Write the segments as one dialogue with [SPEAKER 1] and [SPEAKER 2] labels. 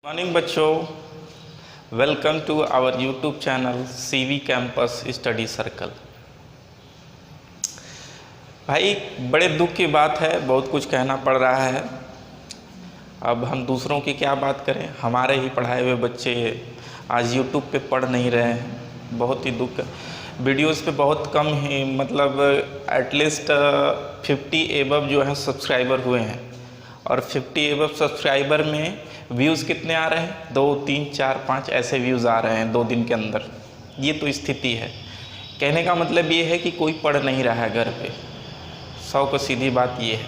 [SPEAKER 1] Morning बच्चों, welcome to our YouTube channel CV campus study circle. भाई बड़े दुख की बात है, बहुत कुछ कहना पड़ रहा है। अब हम दूसरों की क्या बात करें, हमारे ही पढ़ाए हुए बच्चे आज यूट्यूब पे पढ़ नहीं रहे हैं। बहुत ही दुख, वीडियोस पे बहुत कम ही मतलब एटलीस्ट 50 एबव जो है सब्सक्राइबर हुए हैं, और 50 एबव सब्सक्राइबर में व्यूज़ कितने आ रहे हैं? 2, 3, 4, 5 ऐसे व्यूज़ आ रहे हैं 2 दिन के अंदर। ये तो स्थिति है। कहने का मतलब ये है कि कोई पढ़ नहीं रहा है घर पे। 100 को सीधी बात ये है।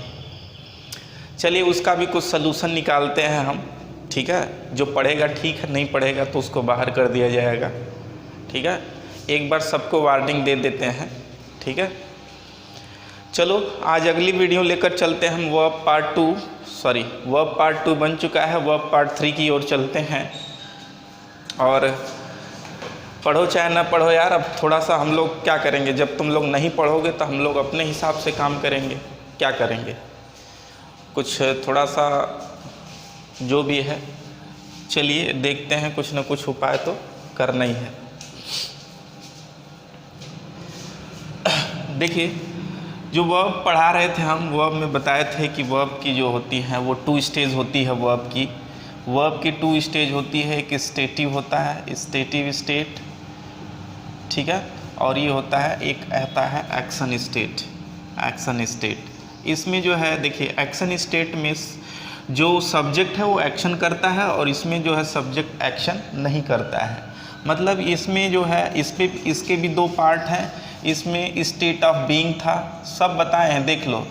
[SPEAKER 1] चलिए उसका भी कुछ सलूशन निकालते हैं हम, ठीक है। जो पढ़ेगा ठीक है, नहीं पढ़ेगा तो उसको बाहर कर दिया जाएगा, ठीक है। एक बार सबको वार्निंग दे देते हैं, ठीक है। चलो आज अगली वीडियो लेकर चलते हैं हम। वर्ब पार्ट 2 बन चुका है, वर्ब पार्ट 3 की ओर चलते हैं। और पढ़ो चाहे ना पढ़ो यार, अब थोड़ा सा हम लोग क्या करेंगे, जब तुम लोग नहीं पढ़ोगे तो हम लोग अपने हिसाब से काम करेंगे। क्या करेंगे, कुछ थोड़ा सा जो भी है, चलिए देखते हैं, कुछ ना कुछ उपाय तो करना ही है। देखिए जो वर्ब पढ़ा रहे थे हम, वर्ब में बताए थे कि वर्ब की जो होती है वो 2 स्टेज होती है। वर्ब की 2 स्टेज होती है। एक स्टेटिव होता है, स्टेटिव स्टेट, ठीक है, और ये होता है एक आता है एक्शन स्टेट। इसमें जो है देखिए, एक्शन स्टेट में जो सब्जेक्ट है वो एक्शन करता है, और इसमें जो है सब्जेक्ट एक्शन नहीं करता है। मतलब इसमें जो है इसके भी 2 पार्ट हैं। इसमें स्टेट ऑफ बीइंग था, सब बताए हैं, देख लो।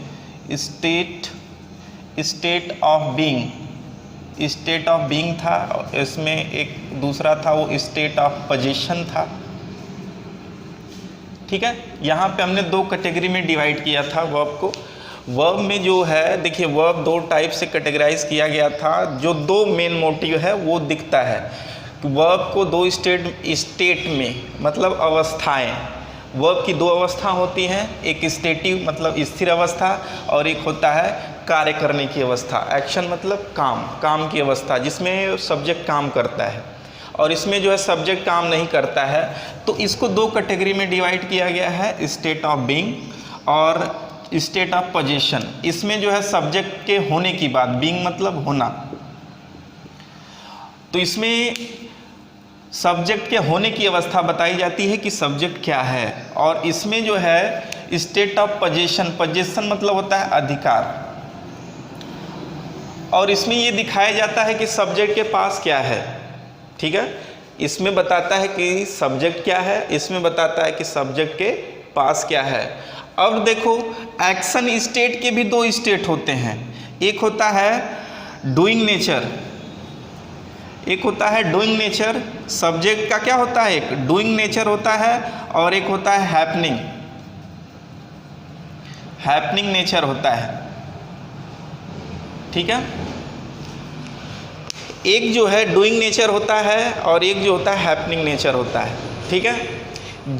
[SPEAKER 1] स्टेट ऑफ बीइंग था, और इसमें एक दूसरा था वो स्टेट ऑफ पोजीशन था, ठीक है। यहाँ पे हमने 2 कैटेगरी में डिवाइड किया था वर्ब को। वर्ब में जो है देखिए, वर्ब 2 टाइप से कैटेगराइज किया गया था। जो 2 मेन मोटिव है वो दिखता है। वर्ब को 2 स्टेट में मतलब अवस्थाएं, वर्ब की 2 अवस्था होती हैं। एक स्टेटिव मतलब स्थिर अवस्था, और एक होता है कार्य करने की अवस्था। एक्शन मतलब काम की अवस्था, जिसमें सब्जेक्ट काम करता है, और इसमें जो है सब्जेक्ट काम नहीं करता है। तो इसको 2 कैटेगरी में डिवाइड किया गया है, स्टेट ऑफ बीइंग और स्टेट ऑफ पोजीशन। इसमें जो है सब्जेक्ट के होने की बात, बीइंग मतलब होना, तो इसमें सब्जेक्ट के होने की अवस्था बताई जाती है कि सब्जेक्ट क्या है। और इसमें जो है स्टेट ऑफ पोजीशन मतलब होता है अधिकार, और इसमें ये दिखाया जाता है कि सब्जेक्ट के पास क्या है, ठीक है। इसमें बताता है कि सब्जेक्ट क्या है, इसमें बताता है कि सब्जेक्ट के पास क्या है। अब देखो, एक्शन स्टेट के भी 2 स्टेट होते हैं। एक होता है डूइंग नेचर, सब्जेक्ट का क्या होता है, एक डूइंग नेचर होता है, और एक होता है हैपनिंग नेचर होता है, ठीक है। एक जो है डूइंग नेचर होता है, और एक जो होता है हैपनिंग नेचर होता है, ठीक है।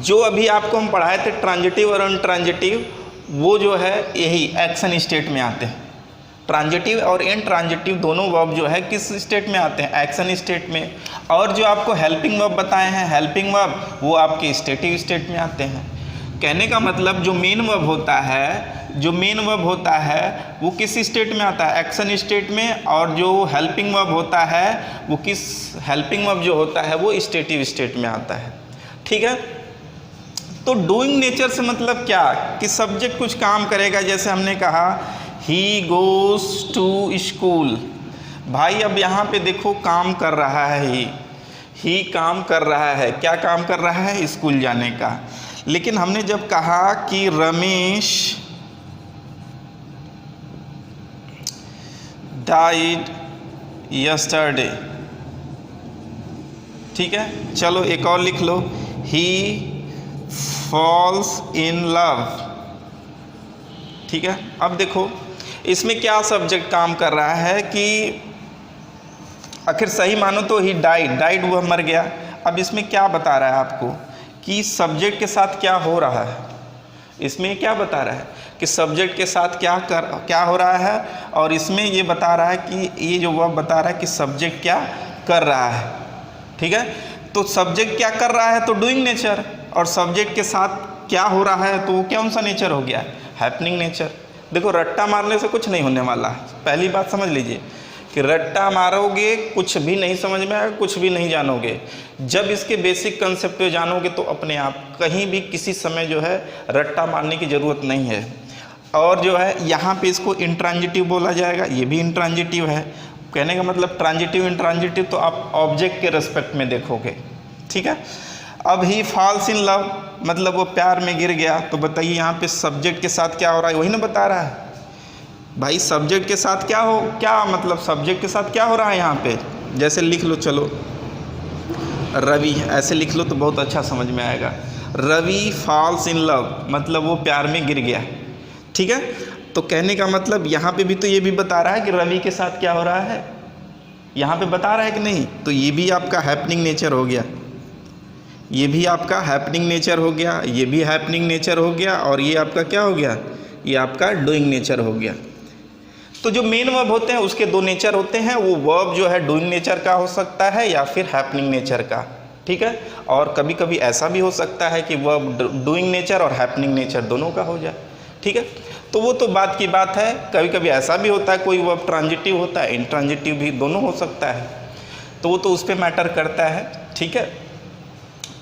[SPEAKER 1] जो अभी आपको हम पढ़ाए थे ट्रांजिटिव और अनट्रांजिटिव, वो जो है यही एक्शन स्टेट में आते हैं। ट्रांजिटिव और इनट्रांजिटिव दोनों वर्ब जो है किस स्टेट में आते हैं, एक्शन स्टेट में। और जो आपको हेल्पिंग वर्ब बताए हैं, हेल्पिंग वर्ब, वो आपके स्टेटिव स्टेट में आते हैं। कहने का मतलब जो मेन वर्ब होता है वो किस स्टेट में आता है, एक्शन स्टेट में। और जो हेल्पिंग वर्ब होता है वो हेल्पिंग वर्ब जो होता है वो स्टेटिव स्टेट में आता है, ठीक है। तो डूइंग नेचर से मतलब क्या, कि सब्जेक्ट कुछ काम करेगा। जैसे हमने कहा ही गोज़ टू स्कूल, भाई अब यहाँ पे देखो काम कर रहा है, ही काम कर रहा है। क्या काम कर रहा है, स्कूल जाने का। लेकिन हमने जब कहा कि रमेश डाइड यस्टरडे, ठीक है। चलो एक और लिख लो, ही फॉल्स इन लव, ठीक है। अब देखो इसमें क्या सब्जेक्ट काम कर रहा है कि आखिर सही मानो तो ही डाइड वह मर गया। अब इसमें क्या बता रहा है आपको कि सब्जेक्ट के साथ क्या हो रहा है। इसमें क्या बता रहा है कि सब्जेक्ट के साथ क्या हो रहा है, और इसमें ये बता रहा है कि ये जो वर्ब बता रहा है कि सब्जेक्ट क्या कर रहा है, ठीक है। तो सब्जेक्ट क्या कर रहा है, तो डूइंग नेचर, और सब्जेक्ट के साथ क्या हो रहा है तो वो कौन सा नेचर हो गया, हैपनिंग नेचर। देखो रट्टा मारने से कुछ नहीं होने वाला है, पहली बात समझ लीजिए कि रट्टा मारोगे कुछ भी नहीं समझ में आएगा, कुछ भी नहीं जानोगे। जब इसके बेसिक कंसेप्ट को जानोगे तो अपने आप कहीं भी किसी समय जो है रट्टा मारने की ज़रूरत नहीं है। और जो है यहाँ पे इसको इंट्रांजिटिव बोला जाएगा, ये भी इंट्रांजिटिव है। कहने का मतलब ट्रांजिटिव इंट्रांजिटिव तो आप ऑब्जेक्ट के रिस्पेक्ट में देखोगे, ठीक है। अब ही फॉल्स इन लव, मतलब वो प्यार में गिर गया, तो बताइए यहाँ पे सब्जेक्ट के साथ क्या हो रहा है, वही ना बता रहा है भाई। सब्जेक्ट के साथ क्या मतलब सब्जेक्ट के साथ क्या हो रहा है यहाँ पे। जैसे लिख लो, चलो रवि ऐसे लिख लो तो बहुत अच्छा समझ में आएगा। रवि फॉल्स इन लव, मतलब वो प्यार में गिर गया, ठीक है। तो कहने का मतलब यहाँ पे भी तो ये भी बता रहा है कि रवि के साथ क्या हो रहा है, यहाँ पे बता रहा है कि नहीं। तो ये भी आपका हैपनिंग नेचर हो गया, ये भी आपका हैपनिंग नेचर हो गया, ये भी हैपनिंग नेचर हो गया, और ये आपका क्या हो गया, ये आपका डूइंग नेचर हो गया। तो जो मेन वर्ब होते हैं उसके दो नेचर होते हैं, वो वर्ब जो है डूइंग नेचर का हो सकता है या फिर हैपनिंग नेचर का, ठीक है। और कभी कभी ऐसा भी हो सकता है कि वर्ब डूइंग नेचर और हैपनिंग नेचर दोनों का हो जाए, ठीक है। तो वो तो बात की बात है। कभी कभी ऐसा भी होता है कोई वर्ब ट्रांजिटिव होता है, इंट्रांजिटिव भी, दोनों हो सकता है, तो वो तो उस पर मैटर करता है, ठीक है।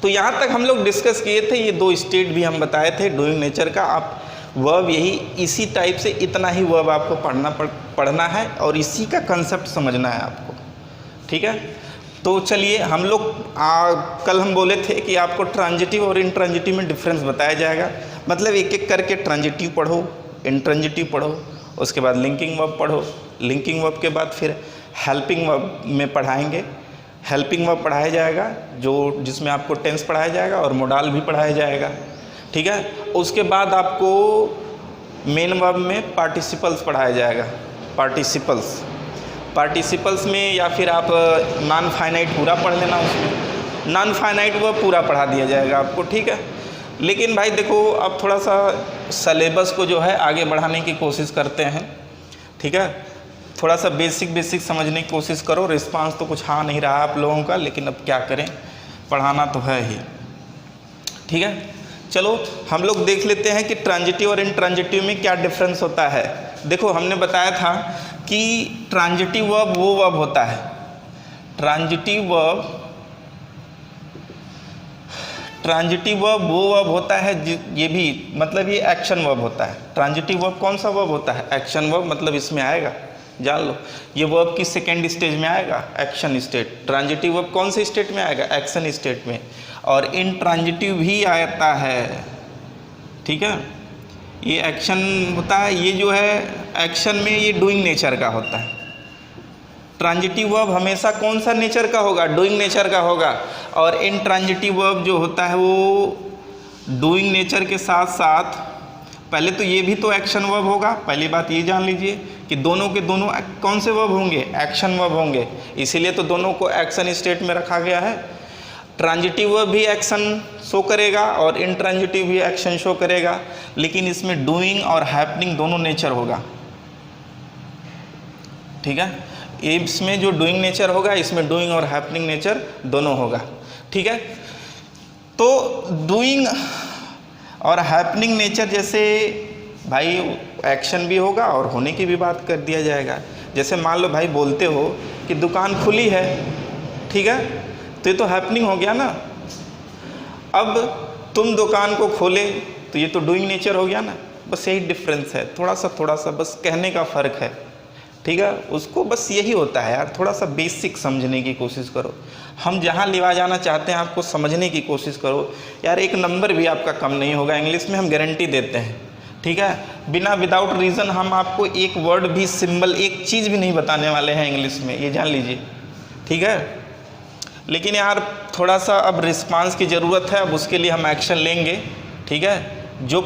[SPEAKER 1] तो यहाँ तक हम लोग डिस्कस किए थे, ये दो स्टेट भी हम बताए थे डूइंग नेचर का। आप वर्ब यही इसी टाइप से इतना ही वर्ब आपको पढ़ना है और इसी का कंसेप्ट समझना है आपको, ठीक है। तो चलिए हम लोग कल हम बोले थे कि आपको ट्रांजिटिव और इंट्रांजिटिव में डिफरेंस बताया जाएगा, मतलब एक एक करके ट्रांजिटिव पढ़ो, इंट्रांजिटिव पढ़ो, उसके बाद लिंकिंग वर्ब पढ़ो, लिंकिंग वर्ब के बाद फिर हेल्पिंग वर्ब में पढ़ाएंगे। हेल्पिंग वर्ब पढ़ाया जाएगा जिसमें आपको टेंस पढ़ाया जाएगा और मोडाल भी पढ़ाया जाएगा, ठीक है। उसके बाद आपको मेन वर्ब में पार्टिसिपल्स पढ़ाया जाएगा। पार्टिसिपल्स में या फिर आप नॉन फाइनाइट पूरा पढ़ लेना, उसमें नॉन फाइनाइट वर्ब पूरा पढ़ा दिया जाएगा आपको, ठीक है। लेकिन भाई देखो अब थोड़ा सा सलेबस को जो है आगे बढ़ाने की कोशिश करते हैं, ठीक है। थोड़ा सा बेसिक समझने की कोशिश करो। रिस्पांस तो कुछ हाँ नहीं रहा आप लोगों का, लेकिन अब क्या करें, पढ़ाना तो है ही, ठीक है। चलो हम लोग देख लेते हैं कि ट्रांजिटिव और इंट्रांजिटिव में क्या डिफरेंस होता है। देखो हमने बताया था कि ट्रांजिटिव वर्ब वो वर्ब होता है, ट्रांजिटिव वर्ब वो वर्ब होता है, ये भी मतलब ये एक्शन वर्ब होता है। ट्रांजिटिव वर्ब कौन सा वर्ब होता है, एक्शन वर्ब, मतलब इसमें आएगा, जान लो, ये वर्ब की सेकेंड स्टेज में आएगा, एक्शन स्टेट। ट्रांजिटिव वर्ब कौन से स्टेट में आएगा, एक्शन स्टेट में। और इंट्रांजिटिव भी आता है, ठीक है, ये एक्शन होता है, ये जो है एक्शन में ये डूइंग नेचर का होता है। ट्रांजिटिव वर्ब हमेशा कौन सा नेचर का होगा, डूइंग नेचर का होगा। और इंट्रांजिटिव वर्ब जो होता है वो डूइंग नेचर के साथ साथ, पहले तो ये भी तो एक्शन वर्ब होगा, पहली बात ये जान लीजिए कि दोनों के दोनों कौन से वर्ब होंगे, एक्शन वर्ब होंगे, इसीलिए तो दोनों को एक्शन स्टेट में रखा गया है। ट्रांजिटिव वर्ब भी एक्शन शो करेगा और इंट्रांजिटिव भी एक्शन शो करेगा, लेकिन इसमें डूइंग और हैपनिंग दोनों नेचर होगा, ठीक है। इसमें जो डूइंग नेचर होगा, इसमें डूइंग और हैपनिंग नेचर दोनों होगा, ठीक है। तो डूइंग और हैपनिंग नेचर जैसे भाई एक्शन भी होगा और होने की भी बात कर दिया जाएगा। जैसे मान लो भाई बोलते हो कि दुकान खुली है, ठीक है, तो ये तो हैपनिंग हो गया ना। अब तुम दुकान को खोले तो ये तो डूइंग नेचर हो गया ना। बस यही डिफरेंस है, थोड़ा सा बस कहने का फ़र्क है, ठीक है। उसको बस यही होता है यार, थोड़ा सा बेसिक समझने की कोशिश करो। हम जहाँ लेवा जाना चाहते हैं आपको समझने की कोशिश करो यार। एक नंबर भी आपका कम नहीं होगा, इंग्लिश में हम गारंटी देते हैं, ठीक है। बिना विदाउट रीज़न हम आपको एक वर्ड भी, सिंबल, एक चीज़ भी नहीं बताने वाले हैं इंग्लिश में, ये जान लीजिए, ठीक है। लेकिन यार थोड़ा सा अब रिस्पांस की ज़रूरत है, अब उसके लिए हम एक्शन लेंगे, ठीक है। जो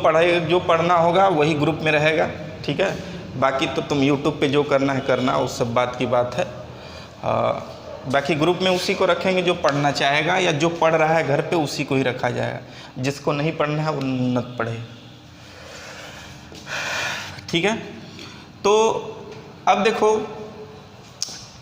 [SPEAKER 1] पढ़ना होगा वही ग्रुप में रहेगा, ठीक है। बाकी तो तुम YouTube पे जो करना है करना, उस सब बात की बात है। बाकी ग्रुप में उसी को रखेंगे जो पढ़ना चाहेगा, या जो पढ़ रहा है घर पे उसी को ही रखा जाएगा। जिसको नहीं पढ़ना है वो न पढ़े, ठीक है। तो अब देखो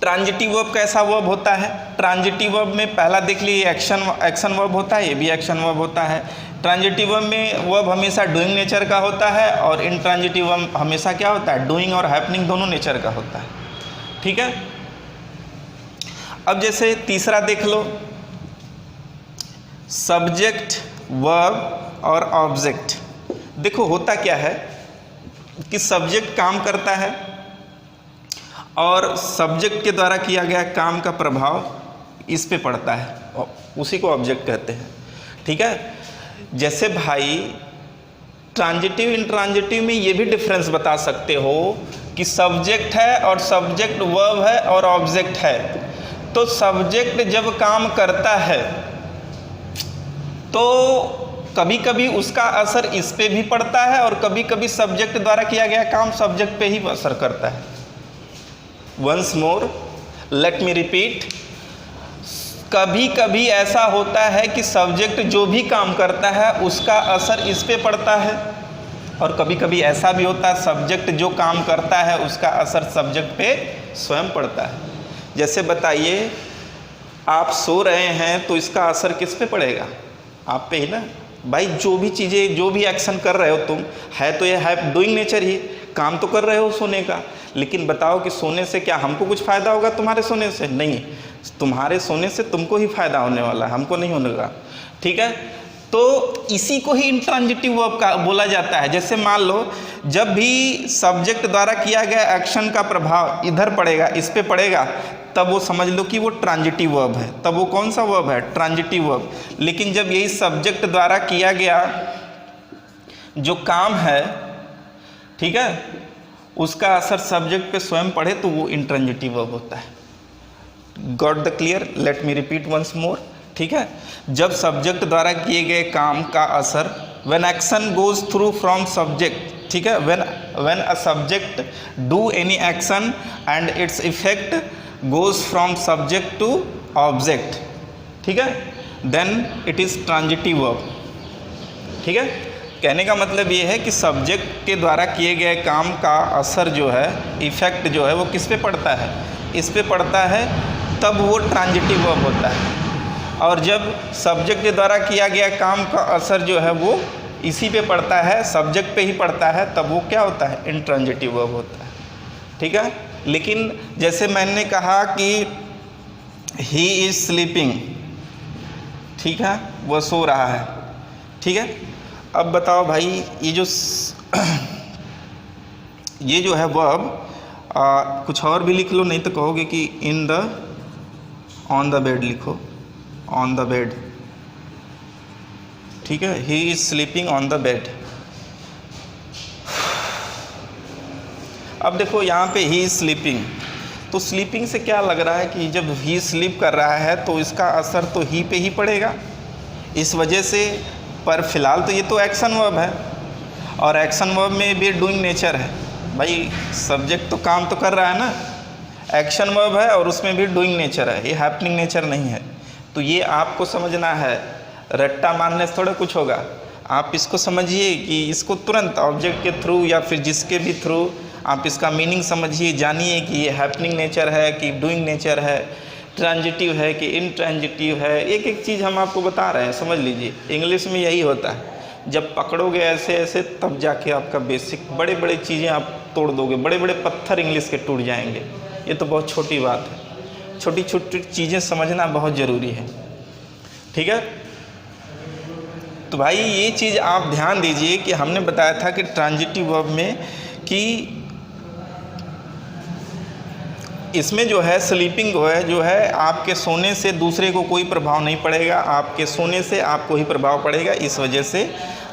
[SPEAKER 1] ट्रांजिटिव वर्ब कैसा वर्ब होता है? ट्रांजिटिव वर्ब में पहला देख लीजिए एक्शन वर्ब होता है, ये भी एक्शन वर्ब होता है। ट्रांजिटिव वर्ब में वर्ब हमेशा डूइंग नेचर का होता है और इंट्रांजिटिव वर्ब हमेशा क्या होता है? डूइंग और हैपनिंग दोनों नेचर का होता है। ठीक है, अब जैसे तीसरा देख लो, सब्जेक्ट वर्ब और ऑब्जेक्ट। देखो होता क्या है कि सब्जेक्ट काम करता है और सब्जेक्ट के द्वारा किया गया काम का प्रभाव इस पे पड़ता है और उसी को ऑब्जेक्ट कहते हैं। ठीक है, जैसे भाई ट्रांजिटिव इंट्रांजिटिव में ये भी डिफरेंस बता सकते हो कि सब्जेक्ट है और सब्जेक्ट वर्ब है और ऑब्जेक्ट है। तो सब्जेक्ट जब काम करता है तो कभी कभी उसका असर इस पे भी पड़ता है और कभी कभी सब्जेक्ट द्वारा किया गया काम सब्जेक्ट पे ही असर करता है। Once more let me repeat, कभी कभी ऐसा होता है कि सब्जेक्ट जो भी काम करता है उसका असर इस पे पड़ता है और कभी कभी ऐसा भी होता है सब्जेक्ट जो काम करता है उसका असर सब्जेक्ट पे स्वयं पड़ता है। जैसे बताइए, आप सो रहे हैं तो इसका असर किस पे पड़ेगा? आप पे ही ना। भाई जो भी चीज़ें, जो भी एक्शन कर रहे हो तुम, है तो ये है डूइंग नेचर ही, काम तो कर रहे हो सोने का। लेकिन बताओ कि सोने से क्या हमको कुछ फ़ायदा होगा? तुम्हारे सोने से नहीं, तुम्हारे सोने से तुमको ही फ़ायदा होने वाला है, हमको नहीं होने का। ठीक है, तो इसी को ही इंट्रांजिटिव वर्ब का बोला जाता है। जैसे मान लो जब भी सब्जेक्ट द्वारा किया गया एक्शन का प्रभाव इधर पड़ेगा, इस पे पड़ेगा, तब वो समझ लो कि वो ट्रांजिटिव वर्ब है। तब वो कौन सा वर्ब है? Transitive verb. लेकिन जब यही सब्जेक्ट द्वारा किया गया जो काम है, ठीक है, उसका असर सब्जेक्ट पे स्वयं पड़े तो वो इंट्रांजिटिव वर्ब होता है। Got the clear? Let me repeat once more. ठीक है, जब सब्जेक्ट द्वारा किए गए काम का असर, when action goes through from subject, ठीक है, when a subject do any action and its effect goes from subject to object, ठीक है, then it is transitive verb. ठीक है, कहने का मतलब ये है कि सब्जेक्ट के द्वारा किए गए काम का असर जो है, इफेक्ट जो है, वो किस पे पड़ता है? इस पे पड़ता है, तब वो ट्रांजिटिव वर्ब होता है। और जब सब्जेक्ट के द्वारा किया गया काम का असर जो है वो इसी पे पड़ता है, सब्जेक्ट पे ही पड़ता है, तब वो क्या होता है? इंट्रांजिटिव वर्ब होता है। ठीक है, लेकिन जैसे मैंने कहा कि ही इज़ स्लीपिंग, ठीक है, वह सो रहा है। ठीक है, अब बताओ भाई, ये जो है वर्ब, कुछ और भी लिख लो, नहीं तो कहोगे कि in the, on the bed लिखो, ऑन द बेड। ठीक है, he is sleeping on the bed. अब देखो यहाँ पे ही इज़ स्लीपिंग, तो स्लीपिंग से क्या लग रहा है कि जब ही स्लीप कर रहा है तो इसका असर तो ही पे ही पड़ेगा, इस वजह से। पर फिलहाल तो ये तो एक्शन वर्ब है और एक्शन वर्ब में भी डूइंग नेचर है। भाई सब्जेक्ट तो काम तो कर रहा है ना, एक्शन वर्ब है और उसमें भी डूइंग नेचर है, ये हैपनिंग नेचर नहीं है। तो ये आपको समझना है, रट्टा मारने से थोड़ा कुछ होगा। आप इसको समझिए कि इसको तुरंत ऑब्जेक्ट के थ्रू या फिर जिसके भी थ्रू आप इसका मीनिंग समझिए, जानिए कि ये हैपनिंग नेचर है कि डूइंग नेचर है, ट्रांजिटिव है कि इनट्रांजिटिव है। एक एक चीज़ हम आपको बता रहे हैं, समझ लीजिए। इंग्लिश में यही होता है, जब पकड़ोगे ऐसे ऐसे तब जाके आपका बेसिक, बड़े बड़े चीज़ें आप तोड़ दोगे, बड़े बड़े पत्थर इंग्लिश के टूट जाएंगे। ये तो बहुत छोटी बात है, छोटी छोटी चीज़ें समझना बहुत ज़रूरी है। ठीक है, तो भाई ये चीज़ आप ध्यान दीजिए कि हमने बताया था कि ट्रांजिटिव वर्ब में कि इसमें जो है स्लीपिंग जो है आपके सोने से दूसरे को कोई प्रभाव नहीं पड़ेगा, आपके सोने से आपको ही प्रभाव पड़ेगा। इस वजह से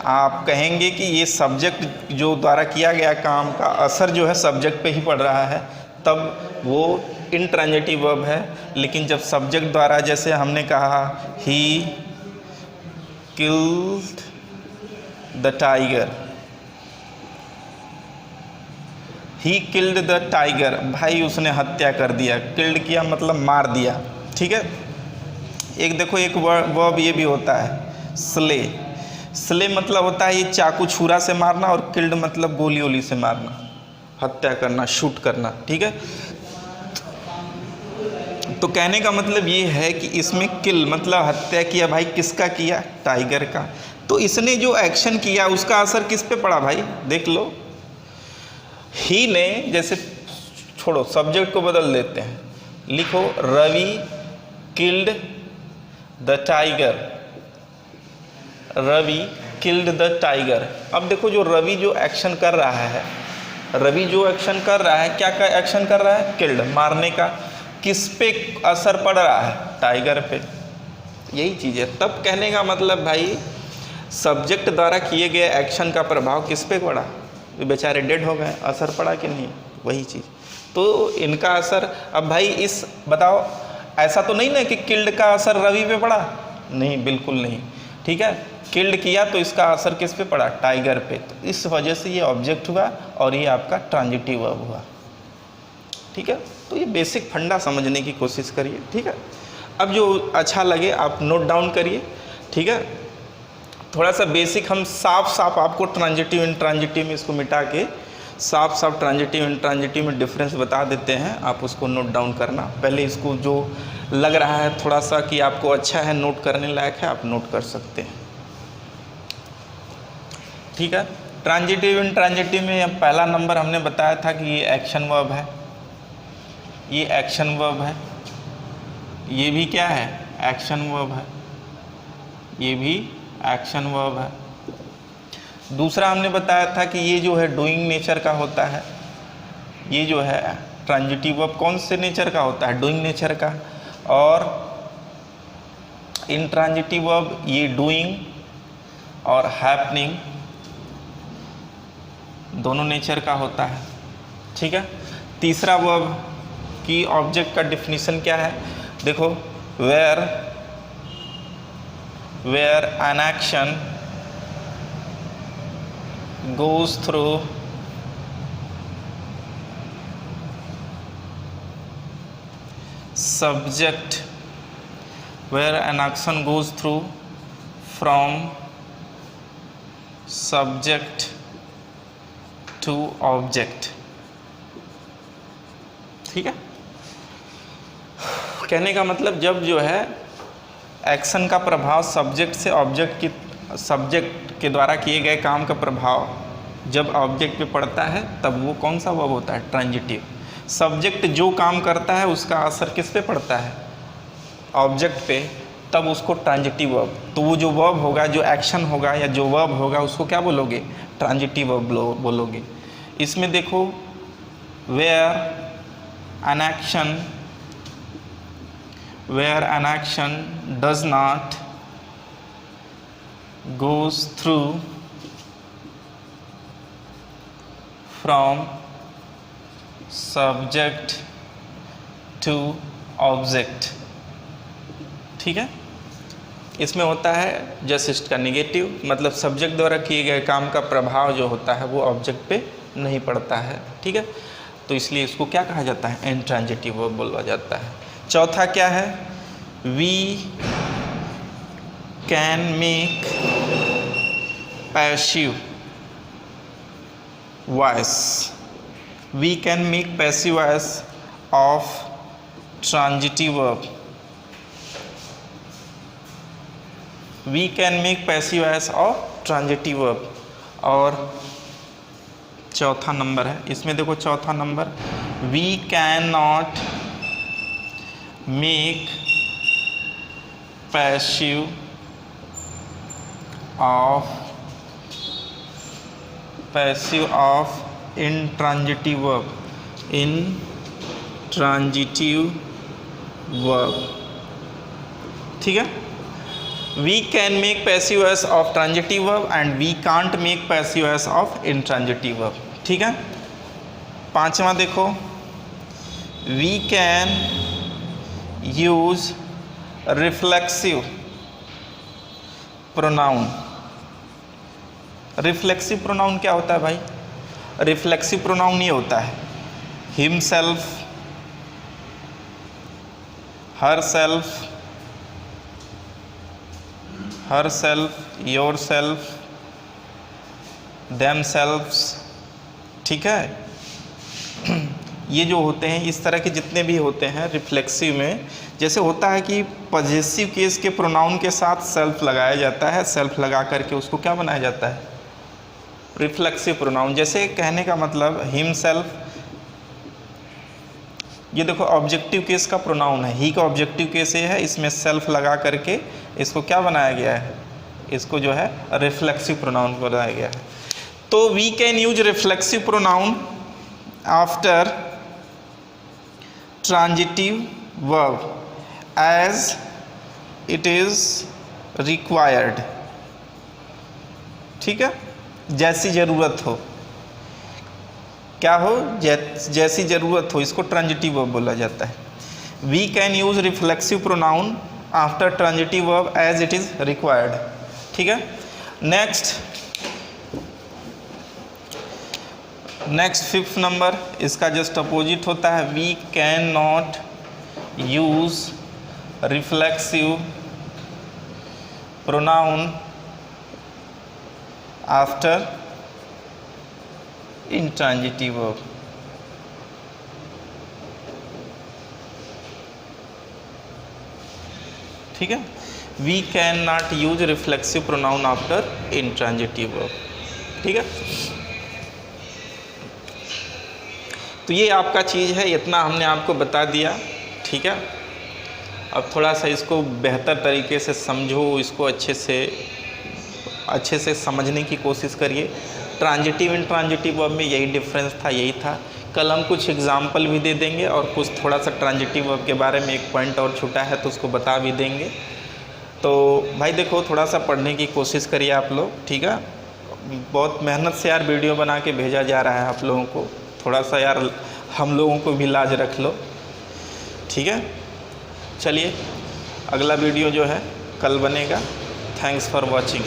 [SPEAKER 1] आप कहेंगे कि ये सब्जेक्ट जो द्वारा किया गया काम का असर जो है सब्जेक्ट पे ही पड़ रहा है, तब वो इंट्रांजिटिव वर्ब है। लेकिन जब सब्जेक्ट द्वारा, जैसे हमने कहा he killed the tiger, he killed the tiger, भाई उसने हत्या कर दिया। किल्ड किया मतलब मार दिया। ठीक है, एक देखो एक वर्ब ये भी होता है स्ले। स्ले मतलब होता है ये चाकू छुरा से मारना, और किल्ड मतलब गोली वोली से मारना, हत्या करना, शूट करना। ठीक है, तो कहने का मतलब ये है कि इसमें किल मतलब हत्या किया भाई, किसका किया? टाइगर का। तो इसने जो एक्शन किया उसका असर किस पे पड़ा भाई? देख लो, ही ने, जैसे छोड़ो सब्जेक्ट को बदल देते हैं, लिखो Ravi killed the tiger, Ravi killed the tiger. अब देखो जो रवि जो एक्शन कर रहा है, रवि जो एक्शन कर रहा है, क्या का एक्शन कर रहा है? किल्ड, मारने का। किस पे असर पड़ रहा है? टाइगर पे। यही चीज़ है। तब कहने का मतलब भाई सब्जेक्ट द्वारा किए गए एक्शन का प्रभाव किस पे पड़ा? ये बेचारे डेड हो गए, असर पड़ा कि नहीं? वही चीज़। तो इनका असर, अब भाई इस बताओ, ऐसा तो नहीं ना कि किल्ड का असर रवि पे पड़ा? नहीं, बिल्कुल नहीं। ठीक है, किल्ड किया तो इसका असर किस पे पड़ा? टाइगर पे। तो इस वजह से ये ऑब्जेक्ट हुआ और ये आपका ट्रांजिटिव वर्ब हुआ। ठीक है, तो ये बेसिक फंडा समझने की कोशिश करिए। ठीक है, अब जो अच्छा लगे आप नोट डाउन करिए। ठीक है, थोड़ा सा बेसिक हम साफ साफ आपको ट्रांजिटिव इंट्रांजिटिव में इसको मिटा के साफ साफ ट्रांजिटिव इंट्रांजिटिव में डिफरेंस बता देते हैं, आप उसको नोट डाउन करना। पहले इसको जो लग रहा है थोड़ा सा कि आपको अच्छा है, नोट करने लायक है, आप नोट कर सकते हैं। ठीक है, ट्रांजिटिव इंट्रांजिटिव में पहला नंबर हमने बताया था कि ये एक्शन वर्ब है, ये एक्शन वर्ब है, ये भी क्या है? एक्शन वर्ब है, ये भी एक्शन वर्ब है। दूसरा हमने बताया था कि ये जो है डूइंग नेचर का होता है, ये जो है ट्रांजिटिव वर्ब कौन से नेचर का होता है? डूइंग नेचर का। और इंट्रांजिटिव वर्ब ये डूइंग और हैपनिंग दोनों नेचर का होता है। ठीक है, तीसरा वर्ब की ऑब्जेक्ट का डिफिनीशन क्या है? देखो, where an action goes through subject, where an action goes through from subject to object। ठीक है, कहने का मतलब जब जो है एक्शन का प्रभाव सब्जेक्ट से ऑब्जेक्ट की, सब्जेक्ट के द्वारा किए गए काम का प्रभाव जब ऑब्जेक्ट पे पड़ता है तब वो कौन सा वर्ब होता है? ट्रांजिटिव। सब्जेक्ट जो काम करता है उसका असर किस पे पड़ता है? ऑब्जेक्ट पे, तब उसको ट्रांजिटिव वर्ब। तो वो जो वर्ब होगा, जो एक्शन होगा या जो वर्ब होगा उसको क्या बोलोगे? ट्रांजिटिव वर्ब बोलोगे। इसमें देखो, where an action does not goes through from subject to object। ठीक है, इसमें होता है जस्ट का निगेटिव, मतलब सब्जेक्ट द्वारा किए गए काम का प्रभाव जो होता है वो ऑब्जेक्ट पे नहीं पड़ता है। ठीक है, तो इसलिए इसको क्या कहा जाता है? इंट्रांजिटिव वर्ब बोला जाता है। चौथा क्या है? We can make passive voice, we can make passive voice of transitive verb, we can make passive voice of transitive verb. और चौथा नंबर है, इसमें देखो चौथा नंबर, we can not make passive of intransitive verb. ठीक है, we can make passive voice of transitive verb and we can't make passive voice of intransitive verb. ठीक है, पांचवा देखो, we can use reflexive pronoun. Reflexive pronoun क्या होता है भाई? रिफ्लेक्सिव प्रोनाउन ये होता है हिमसेल्फ, हरसेल्फ, योरसेल्फ, देमसेल्व्स। ठीक है, ये जो होते हैं इस तरह के जितने भी होते हैं रिफ्लेक्सिव में, जैसे होता है कि पॉजेसिव केस के प्रोनाउन के साथ सेल्फ लगाया जाता है, सेल्फ लगा करके उसको क्या बनाया जाता है, रिफ्लेक्सिव प्रोनाउन। जैसे कहने का मतलब हिमसेल्फ, ये देखो ऑब्जेक्टिव केस का प्रोनाउन है, ही का ऑब्जेक्टिव केस ये है, इसमें सेल्फ लगा करके इसको क्या बनाया गया है, इसको जो है रिफ्लेक्सिव प्रोनाउन बनाया गया है। तो we can use reflexive pronoun after transitive verb as it is required. ठीक है, जैसी ज़रूरत हो, क्या हो, जैसी ज़रूरत हो, इसको ट्रांजिटिव वर्ब बोला जाता है। We can use reflexive pronoun after transitive verb as it is required. ठीक है, नेक्स्ट फिफ्थ नंबर, इसका जस्ट अपोजिट होता है, we can not use reflexive pronoun after intransitive verb. ठीक है, we can not use reflexive pronoun after intransitive verb. ठीक है, तो ये आपका चीज़ है, इतना हमने आपको बता दिया। ठीक है, अब थोड़ा सा इसको बेहतर तरीके से समझो, इसको अच्छे से समझने की कोशिश करिए। ट्रांजिटिव इंट्रांजिटिव वर्ब में यही डिफरेंस था, यही था। कल हम कुछ एग्जाम्पल भी दे देंगे और कुछ थोड़ा सा ट्रांजिटिव वर्ब के बारे में एक पॉइंट और छूटा है तो उसको बता भी देंगे। तो भाई देखो, थोड़ा सा पढ़ने की कोशिश करिए आप लोग। ठीक है, बहुत मेहनत से यार वीडियो बना के भेजा जा रहा है आप लोगों को, थोड़ा सा यार हम लोगों को भी लाज रख लो। ठीक है, चलिए अगला वीडियो जो है कल बनेगा। Thanks for watching.